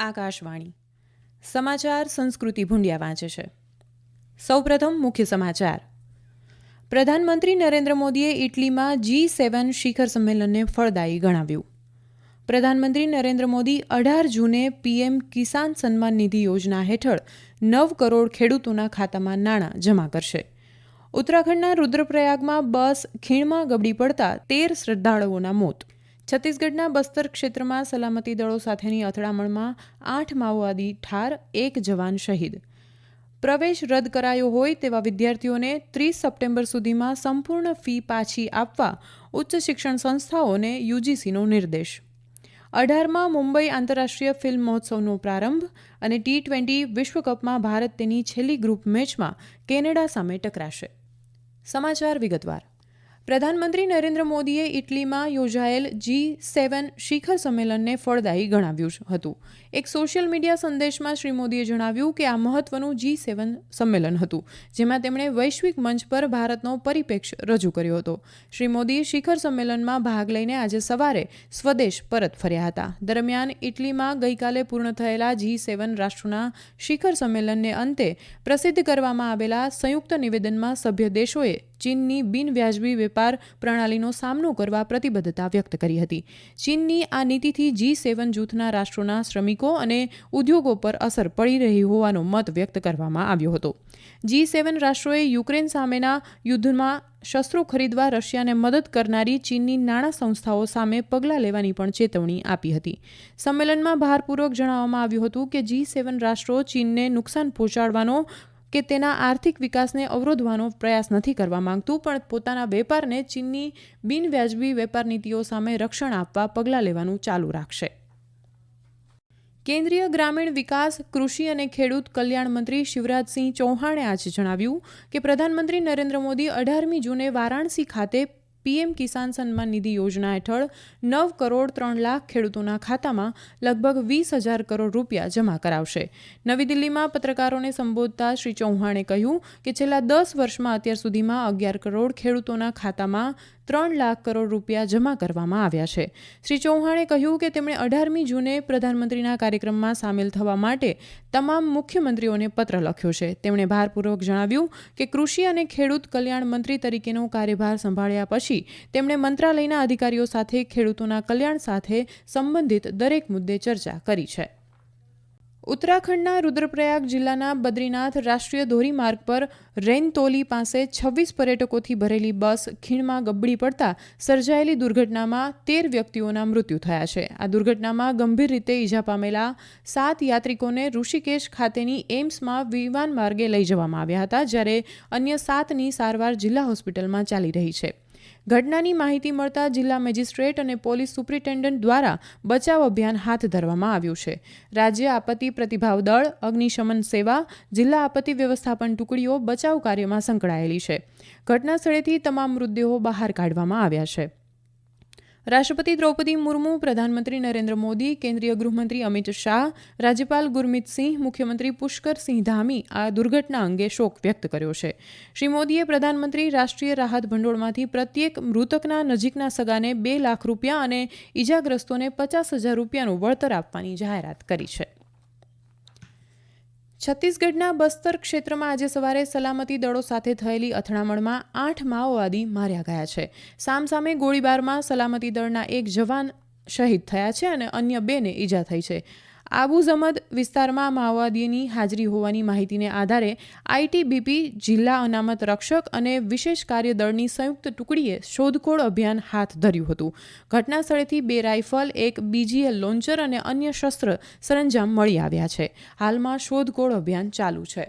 આકાશવાણી સમાચાર સંસ્કૃતિ ભુંડિયા વાંચે છે. સૌપ્રથમ મુખ્ય સમાચાર. પ્રધાનમંત્રી નરેન્દ્ર મોદીએ ઇટલીમાં G7 શિખર સંમેલનને ફળદાયી ગણાવ્યું. પ્રધાનમંત્રી નરેન્દ્ર મોદી 18 જૂને પીએમ કિસાન સન્માન નિધિ યોજના હેઠળ 9 કરોડ ખેડૂતોના ખાતામાં નાણાં જમા કરશે. ઉત્તરાખંડના રુદ્રપ્રયાગમાં બસ ખીણમાં ગબડી પડતા 13 શ્રદ્ધાળુઓના મોત. છત્તીસગઢના બસ્તર ક્ષેત્રમાં સલામતી દળો સાથેની અથડામણમાં 8 માઓવાદી ઠાર, 1 જવાન શહીદ. પ્રવેશ રદ કરાયો હોય તેવા વિદ્યાર્થીઓને 30 સપ્ટેમ્બર સુધીમાં સંપૂર્ણ ફી પાછી આપવા ઉચ્ચ શિક્ષણ સંસ્થાઓને યુજીસીનો નિર્દેશ. 18માં મુંબઈ આંતરરાષ્ટ્રીય ફિલ્મ મહોત્સવનો પ્રારંભ અને T20 વિશ્વકપમાં ભારત તેની છેલ્લી ગ્રુપ મેચમાં કેનેડા સામે ટકરાશે. સમાચાર વિગતવાર. પ્રધાનમંત્રી નરેન્દ્ર મોદીએ ઇટલીમાં યોજાયેલ G7 શિખર સંમેલનને ફળદાયી ગણાવ્યું હતું. એક સોશિયલ મીડિયા સંદેશમાં શ્રી મોદીએ જણાવ્યું કે આ મહત્વનું G7 સંમેલન હતું, જેમાં તેમણે વૈશ્વિક મંચ પર ભારતનો પરિપ્રેક્ષ્ય રજૂ કર્યો હતો. શ્રી મોદી શિખર સંમેલનમાં ભાગ લઈને આજે સવારે સ્વદેશ પરત ફર્યા હતા. દરમિયાન ઇટલીમાં ગઈકાલે પૂર્ણ થયેલા G7 રાષ્ટ્રોના શિખર સંમેલનને અંતે પ્રસિદ્ધ કરવામાં આવેલા સંયુક્ત નિવેદનમાં સભ્ય દેશોએ ચીનની બિનવ્યાજબી વેપાર પ્રણાલીનો સામનો કરવા પ્રતિબદ્ધતા વ્યક્ત કરી હતી. ચીનની આ નીતિથી G7 જૂથના રાષ્ટ્રોના શ્રમિકો અને ઉદ્યોગો પર અસર પડી રહી હોવાનો મત વ્યક્ત કરવામાં આવ્યો હતો. G7 રાષ્ટ્રોએ યુક્રેન સામેના યુદ્ધમાં શસ્ત્રો ખરીદવા રશિયાને મદદ કરનારી ચીનની નાણાં સંસ્થાઓ સામે પગલાં લેવાની પણ ચેતવણી આપી હતી. સંમેલનમાં ભારપૂર્વક જણાવવામાં આવ્યું હતું કે G7 રાષ્ટ્રો ચીનને નુકસાન પહોંચાડવાનો કે તેના આર્થિક વિકાસને અવરોધવાનો પ્રયાસ નથી કરવા માંગતું, પણ પોતાના વેપારને ચીનની બિનવ્યાજબી વેપાર નીતિઓ સામે રક્ષણ આપવા પગલાં લેવાનું ચાલુ રાખશે. કેન્દ્રીય ગ્રામીણ વિકાસ, કૃષિ અને ખેડૂત કલ્યાણ મંત્રી શિવરાજસિંહ ચૌહાણે આજે જણાવ્યું કે પ્રધાનમંત્રી નરેન્દ્ર મોદી 18મી જૂને વારાણસી ખાતે પીએમ કિસાન સન્માન નિધિ યોજના હેઠળ 9 કરોડ 3 લાખ ખેડૂતોના ખાતામાં લગભગ 20,000 કરોડ રૂપિયા જમા કરાવશે. નવી દિલ્હીમાં પત્રકારોને સંબોધતા શ્રી ચૌહાણે કહ્યું કે છેલ્લા 10 વર્ષમાં અત્યાર સુધીમાં 11 કરોડ ખેડૂતોના ખાતામાં 3 લાખ કરોડ રૂપિયા જમા કરવામાં આવ્યા છે. શ્રી ચૌહાણે કહ્યું કે તેમણે 18મી જૂને પ્રધાનમંત્રીના કાર્યક્રમમાં સામેલ થવા માટે તમામ મુખ્યમંત્રીઓને પત્ર લખ્યો છે. તેમણે ભારપૂર્વક જણાવ્યું કે કૃષિ અને ખેડૂત કલ્યાણ મંત્રી તરીકેનો કાર્યભાર સંભાળ્યા પછી તેમણે મંત્રાલયના અધિકારીઓ સાથે ખેડૂતોના કલ્યાણ સાથે સંબંધિત દરેક મુદ્દે ચર્ચા કરી છે. ઉત્તરાખંડના રુદ્રપ્રયાગ જિલ્લાના બદ્રીનાથ રાષ્ટ્રીય ધોરીમાર્ગ પર રૈનતોલી પાસે 26 પર્યટકોથી ભરેલી બસ ખીણમાં ગબડી પડતા સર્જાયેલી દુર્ઘટનામાં 13 વ્યક્તિઓના મૃત્યુ થયા છે. આ દુર્ઘટનામાં ગંભીર રીતે ઈજા પામેલા 7 યાત્રિકોને ઋષિકેશ ખાતેની એમ્સમાં વિમાન માર્ગે લઈ જવામાં આવ્યા હતા, જ્યારે અન્ય 7ની સારવાર જિલ્લા હોસ્પિટલમાં ચાલી રહી છે. ઘટનાની માહિતી મળતા જિલ્લા મેજિસ્ટ્રેટ અને પોલીસ સુપ્રિન્ટેન્ડન્ટ દ્વારા બચાવ અભિયાન હાથ ધરવામાં આવ્યું છે. રાજ્ય આપત્તિ પ્રતિભાવ દળ, અગ્નિશમન સેવા, જિલ્લા આપત્તિ વ્યવસ્થાપન ટુકડીઓ બચાવ કાર્યમાં સંકળાયેલી છે. ઘટના સ્થળેથી તમામ મૃતદેહો બહાર કાઢવામાં આવ્યા છે. રાષ્ટ્રપતિ દ્રૌપદી મુર્મુ, પ્રધાનમંત્રી નરેન્દ્ર મોદી, કેન્દ્રીય ગૃહમંત્રી અમિત શાહ, રાજ્યપાલ ગુરમીત સિંહ, મુખ્યમંત્રી પુષ્કરસિંહ ધામી આ દુર્ઘટના અંગે શોક વ્યક્ત કર્યો છે. શ્રી મોદીએ પ્રધાનમંત્રી રાષ્ટ્રીય રાહત ભંડોળમાંથી પ્રત્યેક મૃતકના નજીકના સગાને 2 લાખ રૂપિયા અને ઈજાગ્રસ્તોને 50,000 રૂપિયાનું વળતર આપવાની જાહેરાત કરી છે. છત્તીસગઢના બસ્તર ક્ષેત્રમાં આજે સવારે સલામતી દળો સાથે થયેલી અથડામણમાં 8 માઓવાદી માર્યા ગયા છે. સામસામે ગોળીબારમાં સલામતી દળના 1 જવાન શહીદ થયા છે અને અન્ય 2ને ઈજા થઈ છે. આબુઝમદ વિસ્તારમાં માઓવાદીની હાજરી હોવાની માહિતીને આધારે આઈટીબીપી, જિલ્લા અનામત રક્ષક અને વિશેષ કાર્યદળની સંયુક્ત ટુકડીએ શોધખોળ અભિયાન હાથ ધર્યું હતું. ઘટના સ્થળેથી 2 રાઇફલ, 1 BGL લોન્ચર અને અન્ય શસ્ત્ર સરંજામ મળી આવ્યા છે. હાલમાં શોધખોળ અભિયાન ચાલુ છે.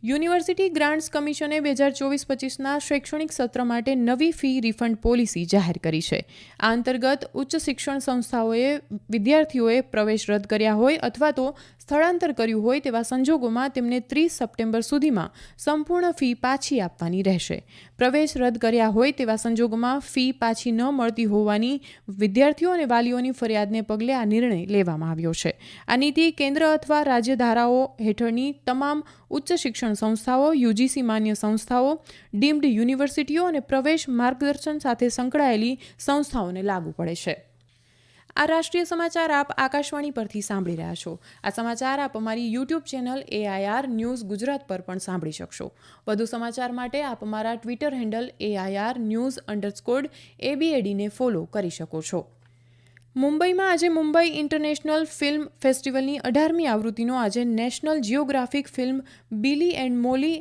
યુનિવર્સિટી ગ્રાન્ટ્સ કમિશને 2024-25ના શૈક્ષણિક સત્ર માટે નવી ફી રિફંડ પોલિસી જાહેર કરી છે. આ અંતર્ગત ઉચ્ચ શિક્ષણ સંસ્થાઓએ વિદ્યાર્થીઓએ પ્રવેશ રદ કર્યા હોય અથવા તો સ્થળાંતર કર્યું હોય તેવા સંજોગોમાં તેમને 30 સપ્ટેમ્બર સુધીમાં સંપૂર્ણ ફી પાછી આપવાની રહેશે. પ્રવેશ રદ કર્યા હોય તેવા સંજોગોમાં ફી પાછી ન મળતી હોવાની વિદ્યાર્થીઓ અને વાલીઓની ફરિયાદને પગલે આ નિર્ણય લેવામાં આવ્યો છે. આ નીતિ કેન્દ્ર અથવા રાજ્ય ધારાઓ હેઠળની તમામ ઉચ્ચ શિક્ષણ સંસ્થાઓ, યુજીસી માન્ય સંસ્થાઓ, ડીમ્ડ યુનિવર્સિટીઓ અને પ્રવેશ માર્ગદર્શન સાથે સંકળાયેલી સંસ્થાઓને લાગુ પડે છે. આ રાષ્ટ્રીય સમાચાર આપ આકાશવાણી પરથી સાંભળી રહ્યા છો. આ સમાચાર આપ અમારી YouTube channel AIR news Gujarat પર પણ સાંભળી શકશો. વધુ સમાચાર માટે આપ અમારા ટ્વિટર હેન્ડલ AIR_ABAD ને ફોલો કરી શકો છો. મુંબઈમાં આજે મુંબઈ ઇન્ટરનેશનલ ફિલ્મ ફેસ્ટિવલની 18મી આવૃત્તિનો આજે National Geographic film Billy and Molly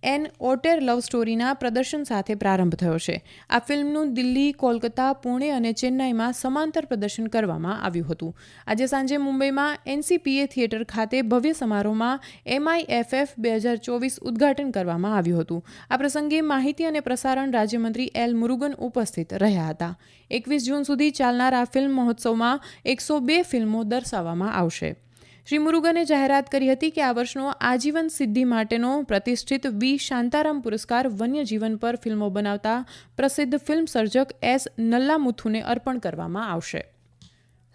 an otter love સ્ટોરીના પ્રદર્શન સાથે પ્રારંભ થયો છે. આ ફિલ્મનું દિલ્હી, કોલકાતા, પુણે અને ચેન્નાઈમાં સમાંતર પ્રદર્શન કરવામાં આવ્યું હતું. આજે સાંજે મુંબઈમાં NCPA થિયેટર ખાતે ભવ્ય સમારોહમાં MIFF 2024 ઉદ્ઘાટન કરવામાં આવ્યું હતું. આ પ્રસંગે માહિતી અને પ્રસારણ રાજ્યમંત્રી L. મુરુગન ઉપસ્થિત રહ્યા હતા. 21 જૂન સુધી ચાલનાર આ ફિલ્મ મહોત્સવમાં 102 ફિલ્મો દર્શાવવામાં આવશે. શ્રી મુરુગને જાહેરાત કરી હતી કે આ વર્ષનો આજીવન સિદ્ધિ માટેનો પ્રતિષ્ઠિત વી શાંતારામ પુરસ્કાર વન્યજીવન પર ફિલ્મો બનાવતા પ્રસિદ્ધ ફિલ્મ સર્જક S. નલ્લામુથુને અર્પણ કરવામાં આવશે.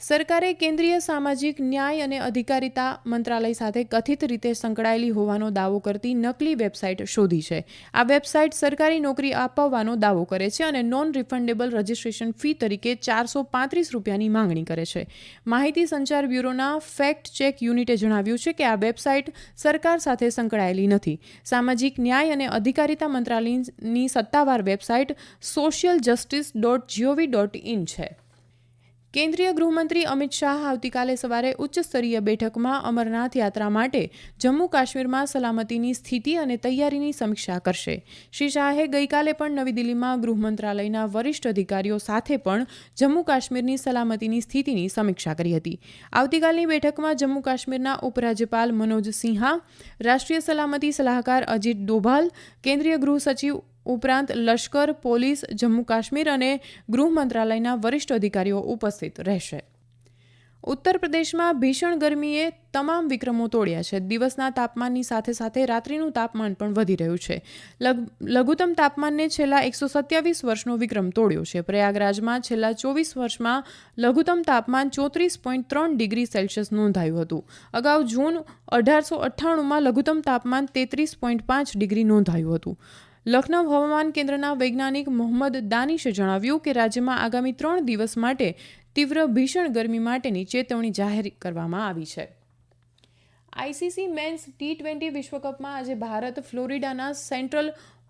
સરકારે કેન્દ્રીય સામાજિક ન્યાય અને અધિકારિતા મંત્રાલય સાથે કથિત રીતે સંકળાયેલી હોવાનો દાવો કરતી નકલી વેબસાઇટ શોધી છે. આ વેબસાઇટ સરકારી નોકરી અપાવવાનો દાવો કરે છે અને નોન રિફંડેબલ રજિસ્ટ્રેશન ફી તરીકે ₹435ની માંગણી કરે છે. માહિતી સંચાર બ્યુરોના ફેક્ટ ચેક યુનિટે જણાવ્યું છે કે આ વેબસાઇટ સરકાર સાથે સંકળાયેલી નથી. સામાજિક ન્યાય અને અધિકારિતા મંત્રાલયની સત્તાવાર વેબસાઇટ socialjustice.gov.in છે. કેન્દ્રીય ગૃહમંત્રી અમિત શાહ આવતીકાલે સવારે ઉચ્ચસ્તરીય બેઠકમાં અમરનાથ યાત્રા માટે જમ્મુ કાશ્મીરમાં સલામતીની સ્થિતિ અને તૈયારીની સમીક્ષા કરશે. શ્રી શાહે ગઈકાલે પણ નવી દિલ્હીમાં ગૃહ મંત્રાલયના વરિષ્ઠ અધિકારીઓ સાથે પણ જમ્મુ કાશ્મીરની સલામતીની સ્થિતિની સમીક્ષા કરી હતી. આવતીકાલની બેઠકમાં જમ્મુ કાશ્મીરના ઉપરાજ્યપાલ મનોજ સિન્હા, રાષ્ટ્રીય સલામતી સલાહકાર અજીત ડોભાલ, કેન્દ્રીય ગૃહ સચિવ ઉપરાંત લશ્કર, પોલીસ, જમ્મુ કાશ્મીર અને ગૃહ મંત્રાલયના વરિષ્ઠ અધિકારીઓ ઉપસ્થિત રહેશે. ઉત્તર પ્રદેશમાં ભીષણ ગરમીએ તમામ વિક્રમો તોડ્યા છે. દિવસના તાપમાનની સાથે સાથે રાત્રિનું તાપમાન પણ વધી રહ્યું છે. લઘુત્તમ તાપમાનને છેલ્લા 127 વર્ષનો વિક્રમ તોડ્યો છે. પ્રયાગરાજમાં છેલ્લા 24 વર્ષમાં લઘુત્તમ તાપમાન 34.3 ડિગ્રી સેલ્સિયસ નોંધાયું હતું. અગાઉ જૂન 1898માં લઘુત્તમ તાપમાન 33.5 ડિગ્રી નોંધાયું હતું. લખનૌ હવામાન કેન્દ્રના વૈજ્ઞાનિક મોહમ્મદ દાનિશે જણાવ્યું કે રાજ્યમાં આગામી 3 દિવસ માટે તીવ્ર ભીષણ ગરમી માટેની ચેતવણી જાહેર કરવામાં આવી છે. ICC મેન્સ T20 વિશ્વકપમાં આજે ભારત ફ્લોરિડાના સેન્ટ્રલ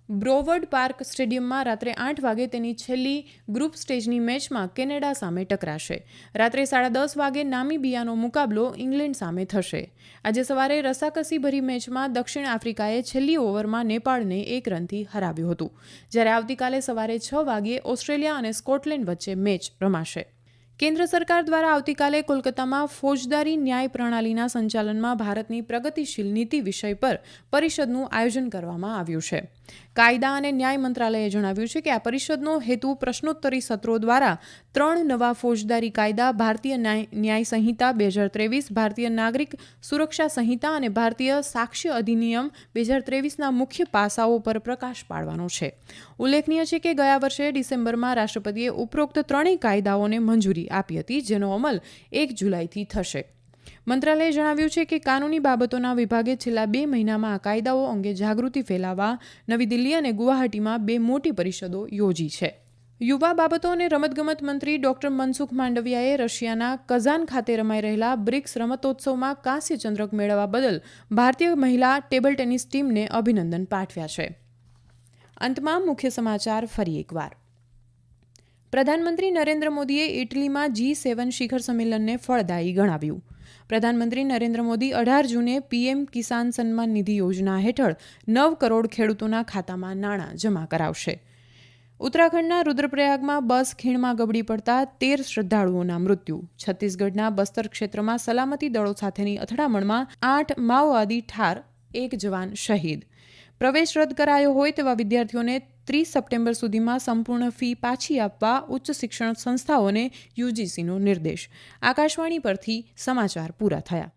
બ્રોવર્ડ પાર્ક સ્ટેડિયમમાં રાત્રે 8 વાગે તેની છેલ્લી ગ્રુપ સ્ટેજની મેચમાં કેનેડા સામે ટકરાશે. રાત્રે 10:30 વાગે નામીબિયાનો મુકાબલો ઇંગ્લેન્ડ સામે થશે. આજે સવારે રસાકસીભરી મેચમાં દક્ષિણ આફ્રિકાએ છેલ્લી ઓવરમાં નેપાળને 1 રનથી હરાવ્યું હતું. જ્યારે આવતીકાલે સવારે 6 વાગ્યે ઓસ્ટ્રેલિયા અને સ્કોટલેન્ડ વચ્ચે મેચ રમાશે. કેન્દ્ર સરકાર દ્વારા આવતીકાલે કોલકાતામાં ફોજદારી ન્યાય પ્રણાલીના સંચાલનમાં ભારતની પ્રગતિશીલ નીતિ વિષય પર પરિષદનું આયોજન કરવામાં આવ્યું છે. કાયદા અને ન્યાય મંત્રાલયે જણાવ્યું છે કે આ પરિષદનો હેતુ પ્રશ્નોત્તરી સત્રો દ્વારા 3 નવા ફોજદારી કાયદા, ભારતીય ન્યાય સંહિતા 2023, ભારતીય નાગરિક સુરક્ષા સંહિતા અને ભારતીય સાક્ષ્ય અધિનિયમ 2023ના મુખ્ય પાસાઓ પર પ્રકાશ પાડવાનો છે. ઉલ્લેખનીય છે કે ગયા વર્ષે ડિસેમ્બરમાં રાષ્ટ્રપતિએ ઉપરોક્ત 3 કાયદાઓને મંજૂરી આપી હતી, જેનો અમલ 1 જુલાઈથી થશે. મંત્રાલયે જણાવ્યું છે કે કાનૂની બાબતોના વિભાગે છેલ્લા 2 મહિનામાં આ કાયદાઓ અંગે જાગૃતિ ફેલાવવા નવી દિલ્હી અને ગુવાહાટીમાં 2 મોટી પરિષદો યોજી છે. યુવા બાબતો અને રમતગમત મંત્રી ડોક્ટર મનસુખ માંડવિયાએ રશિયાના કઝાન ખાતે રમાઈ રહેલા બ્રિક્સ રમતોત્સવમાં કાંસ્ય ચંદ્રક મેળવવા બદલ ભારતીય મહિલા ટેબલ ટેનિસ ટીમને અભિનંદન પાઠવ્યા છે. અંતમાં મુખ્ય સમાચાર ફરી એકવાર. પ્રધાનમંત્રી નરેન્દ્ર મોદીએ ઇટલીમાં G7 શિખર સંમેલનને ફળદાયી ગણાવ્યું. પ્રધાનમંત્રી નરેન્દ્ર મોદી 18 જૂને PM કિસાન સન્માન નિધિ યોજના હેઠળ 9 કરોડ ખેડૂતોના ખાતામાં નાણાં જમા કરાવશે. ઉત્તરાખંડના રુદ્રપ્રયાગમાં બસ ખીણમાં ગબડી પડતા 13 શ્રદ્ધાળુઓના મૃત્યુ. છત્તીસગઢના બસ્તર ક્ષેત્રમાં સલામતી દળો સાથેની અથડામણમાં 8 માઓવાદી ઠાર, 1 જવાન શહીદ. પ્રવેશ રદ કરાયો હોય તેવા વિદ્યાર્થીઓને 30 સપ્ટેમ્બર સુધીમાં સંપૂર્ણ ફી પાછી આપવા ઉચ્ચ શિક્ષણ સંસ્થાઓને UGCનો નિર્દેશ. આકાશવાણી પરથી સમાચાર પૂરા થયા.